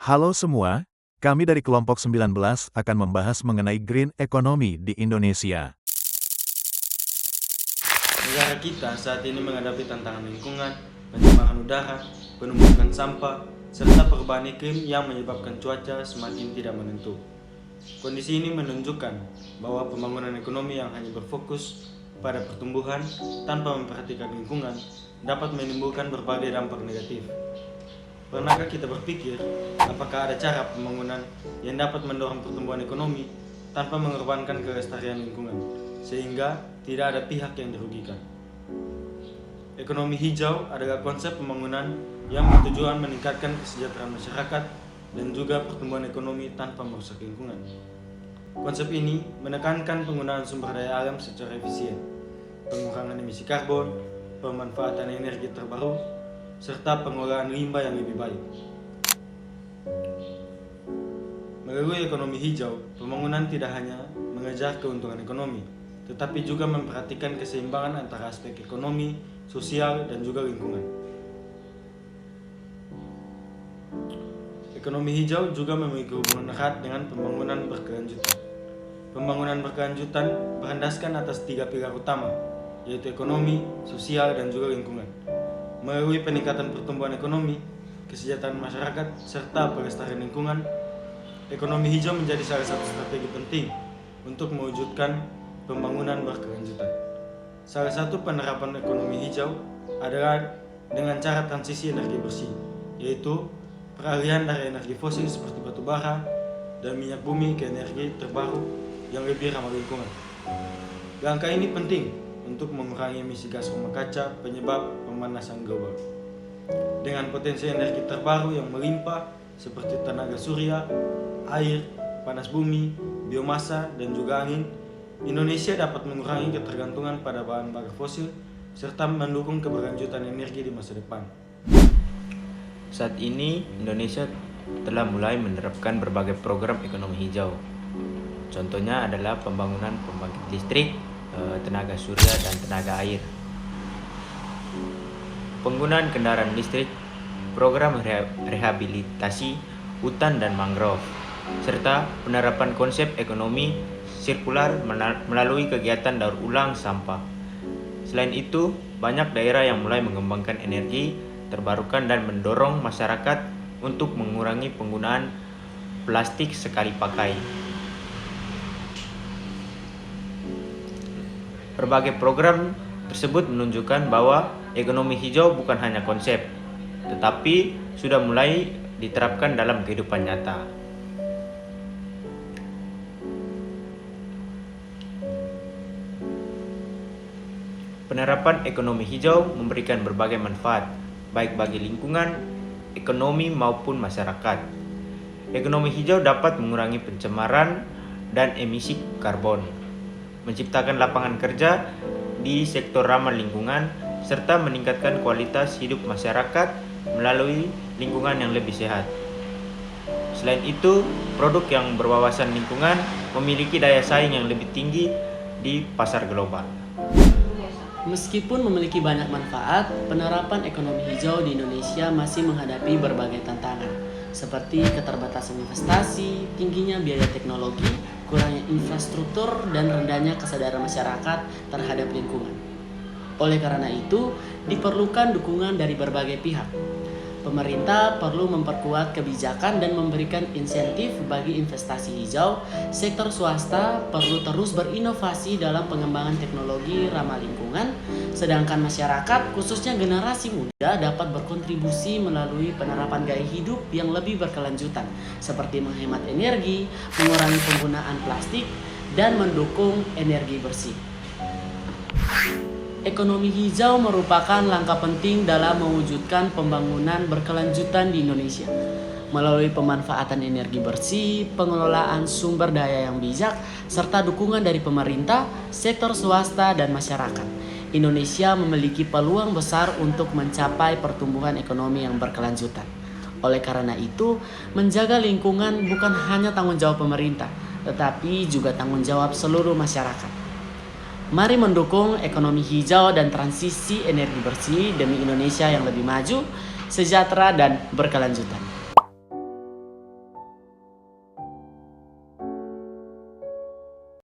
Halo semua, kami dari kelompok 19 akan membahas mengenai green economy di Indonesia. Negara kita saat ini menghadapi tantangan lingkungan, pencemaran udara, penumpukan sampah, serta perubahan iklim yang menyebabkan cuaca semakin tidak menentu. Kondisi ini menunjukkan bahwa pembangunan ekonomi yang hanya berfokus pada pertumbuhan tanpa memperhatikan lingkungan dapat menimbulkan berbagai dampak negatif. Pernahkah kita berpikir, apakah ada cara pembangunan yang dapat mendorong pertumbuhan ekonomi tanpa mengorbankan kelestarian lingkungan, sehingga tidak ada pihak yang dirugikan? Ekonomi hijau adalah konsep pembangunan yang bertujuan meningkatkan kesejahteraan masyarakat dan juga pertumbuhan ekonomi tanpa merusak lingkungan. Konsep ini menekankan penggunaan sumber daya alam secara efisien, pengurangan emisi karbon, pemanfaatan energi terbaru, serta pengelolaan limbah yang lebih baik. Melalui ekonomi hijau, pembangunan tidak hanya mengejar keuntungan ekonomi, tetapi juga memperhatikan keseimbangan antara aspek ekonomi, sosial, dan juga lingkungan. Ekonomi hijau juga memiliki hubungan erat dengan pembangunan berkelanjutan. Pembangunan berkelanjutan berlandaskan atas 3 pilar utama, yaitu ekonomi, sosial, dan juga lingkungan. Melalui peningkatan pertumbuhan ekonomi, kesejahteraan masyarakat, serta pelestarian lingkungan, ekonomi hijau menjadi salah satu strategi penting untuk mewujudkan pembangunan berkelanjutan. Salah satu penerapan ekonomi hijau adalah dengan cara transisi energi bersih, yaitu peralihan dari energi fosil seperti batu bara dan minyak bumi ke energi terbaru yang lebih ramah lingkungan. Langkah ini penting untuk mengurangi emisi gas rumah kaca penyebab pemanasan global. Dengan potensi energi terbaru yang melimpah seperti tenaga surya, air, panas bumi, biomasa, dan juga angin, Indonesia dapat mengurangi ketergantungan pada bahan bakar fosil serta mendukung keberlanjutan energi di masa depan. Saat ini, Indonesia telah mulai menerapkan berbagai program ekonomi hijau. Contohnya adalah pembangunan pembangkit listrik, tenaga surya, dan tenaga air. Penggunaan kendaraan listrik, program rehabilitasi hutan dan mangrove, serta penerapan konsep ekonomi sirkular melalui kegiatan daur ulang sampah. Selain itu, banyak daerah yang mulai mengembangkan energi terbarukan dan mendorong masyarakat untuk mengurangi penggunaan plastik sekali pakai. Berbagai program tersebut menunjukkan bahwa ekonomi hijau bukan hanya konsep, tetapi sudah mulai diterapkan dalam kehidupan nyata. Penerapan ekonomi hijau memberikan berbagai manfaat, baik bagi lingkungan, ekonomi maupun masyarakat. Ekonomi hijau dapat mengurangi pencemaran dan emisi karbon, menciptakan lapangan kerja di sektor ramah lingkungan, serta meningkatkan kualitas hidup masyarakat melalui lingkungan yang lebih sehat. Selain itu, produk yang berwawasan lingkungan memiliki daya saing yang lebih tinggi di pasar global. Meskipun memiliki banyak manfaat, penerapan ekonomi hijau di Indonesia masih menghadapi berbagai tantangan, seperti keterbatasan investasi, tingginya biaya teknologi, kurangnya infrastruktur, dan rendahnya kesadaran masyarakat terhadap lingkungan. Oleh karena itu, diperlukan dukungan dari berbagai pihak. Pemerintah perlu memperkuat kebijakan dan memberikan insentif bagi investasi hijau. Sektor swasta perlu terus berinovasi dalam pengembangan teknologi ramah lingkungan, sedangkan masyarakat, khususnya generasi muda, dapat berkontribusi melalui penerapan gaya hidup yang lebih berkelanjutan, seperti menghemat energi, mengurangi penggunaan plastik, dan mendukung energi bersih. Ekonomi hijau merupakan langkah penting dalam mewujudkan pembangunan berkelanjutan di Indonesia. Melalui pemanfaatan energi bersih, pengelolaan sumber daya yang bijak, serta dukungan dari pemerintah, sektor swasta, dan masyarakat, Indonesia memiliki peluang besar untuk mencapai pertumbuhan ekonomi yang berkelanjutan. Oleh karena itu, menjaga lingkungan bukan hanya tanggung jawab pemerintah, tetapi juga tanggung jawab seluruh masyarakat. Mari mendukung ekonomi hijau dan transisi energi bersih demi Indonesia yang lebih maju, sejahtera, dan berkelanjutan.